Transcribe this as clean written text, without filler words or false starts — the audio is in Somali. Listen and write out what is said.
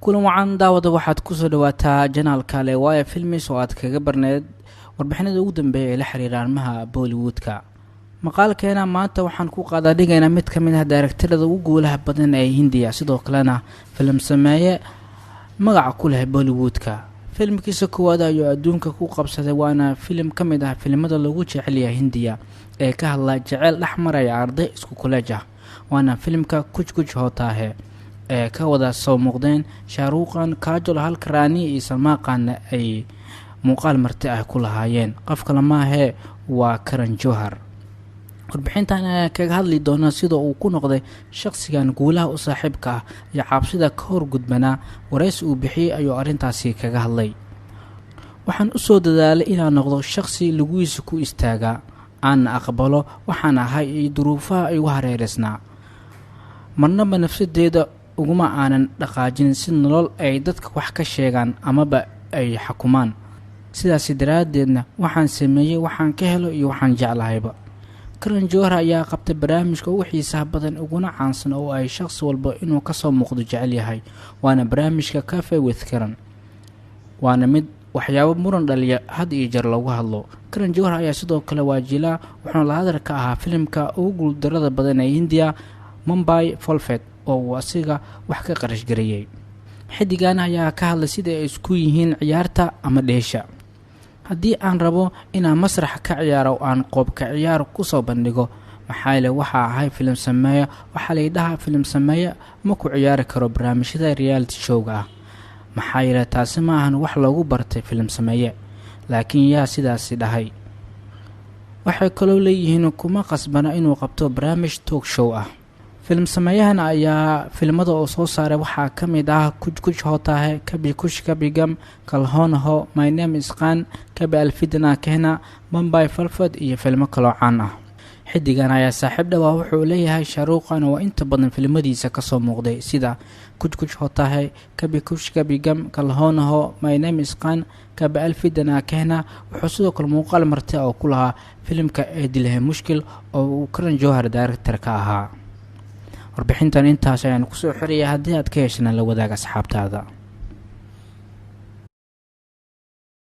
kulan wacan daawada waxaad kusoo dhawaataa janaalka le waaye filmis oo aad kaga barneed warbixinada ugu dambeeya ee la xiriira arrimaha Bollywoodka. maqaalkeena maanta waxaan ku qaadaa dhigaynaa mid ka mid ah directorada ugu guulaha badan ee Hindiya, sidoo kalena film sameeye magac ku leh Bollywoodka. filmkiisa koowaad ayuu adduunka ku qabsaday, waana film ka mid ah filimada lagu jecel yahay Hindiya ee ka hadla jecel dhexmaraya arday isku college ah. waana filmka Kuch Kuch Hota Hai ee ka wada soo muuqdeen Shah Rukh Khan, Kajol, Halka Rani iyo Salman Khan ay muuqaal marti ah ku lahaayeen. qofka lamaahe waa Karan Johar. warbixintan ayaa kaga hadli doona sida uu ku noqday shaqsigan guulaha u saaxiibka ah iyo cabsida ka hor gudbanaa. waraysi uu bixiyay ayuu arrintaasi kaga hadlay. waxaan u soo dadaalay inaan noqdo shaqsi lugihiisa ku istaaga, aan aqbalo waxaan ahay iyo duruufaha igu hareereysnaa. marnaba nafsadeeda uguma aanan dhaqaajin si nolol ay dadka wax ka sheegaan amaba ay xukumaan. sidaas daraadeedna waxaan sameeyay waxaan ka helo iyo waxaan jeclahayba. Karan Johar ayaa qabtay barnaamijka ugu xiisaha badan uguna caansan oo ay shaqsi walba inuu ka soo muuqdo jecel yahay, waana barnaamijka Cafe with Karan. waana mid waxyaabo muran dhaliya had iyo jeer lagu hadlo. Karan Johar ayaa sidoo kale waajila wuxuuna la hadal ka ahaa filimka ugu guuldarada badan ee Hindiya, Mumbai Films, oo uu asiga wax ka qarash gareeyay. xidigan ayaa ka hadlay sida ay isku yihiin ciyaarta ama dheesha. haddii aan rabo inaan masrax ka ciyaaro oo aan qoob ka ciyaar ku soo bandhigo, maxaa le waxa ahay film sameeya, waxa la yidhaha film sameeya ma ku ciyaari karo barnaamijyada reality show-ga ah. maxaa yeelay taasi ma ahan wax lagu bartay film sameeye, laakiin yaa sidaasi dhahay. waxay kaloo leeyihiin kuma qasbana inuu qabto barnaamij talk show ah. film sameeyahan ayaa filmada oo soo saaray waxaa ka mid ah Kuch Kuch Hota Hai, Kabhi Khushi Kabhie Gham, Kal Ho Na Ho, My Name Is Khan, Kabhi Alfidna Kehna, Mumbai Films iyo filmo kaloo caan ah. xidigan ayaa saaxiib dhawaa wuxuu leeyahay Shah Rukh Khan oo inta badan filmadiisa ka soo muuqday sida Kuch Kuch Hota Hai, Kabhi Khushi Kabhie Gham, Kal Ho Na Ho, My Name Is Khan, Kabhi Alfidna Kehna. wuxuu sidoo kale muuqaal marti oo ku lahaa filimka Dilhe Mushkil oo uu Karan Johar director ka ahaa. warbixintan intaas ayaan ku soo xiriyay. haddii aad ka heshana la wadaaga asxaabtaada.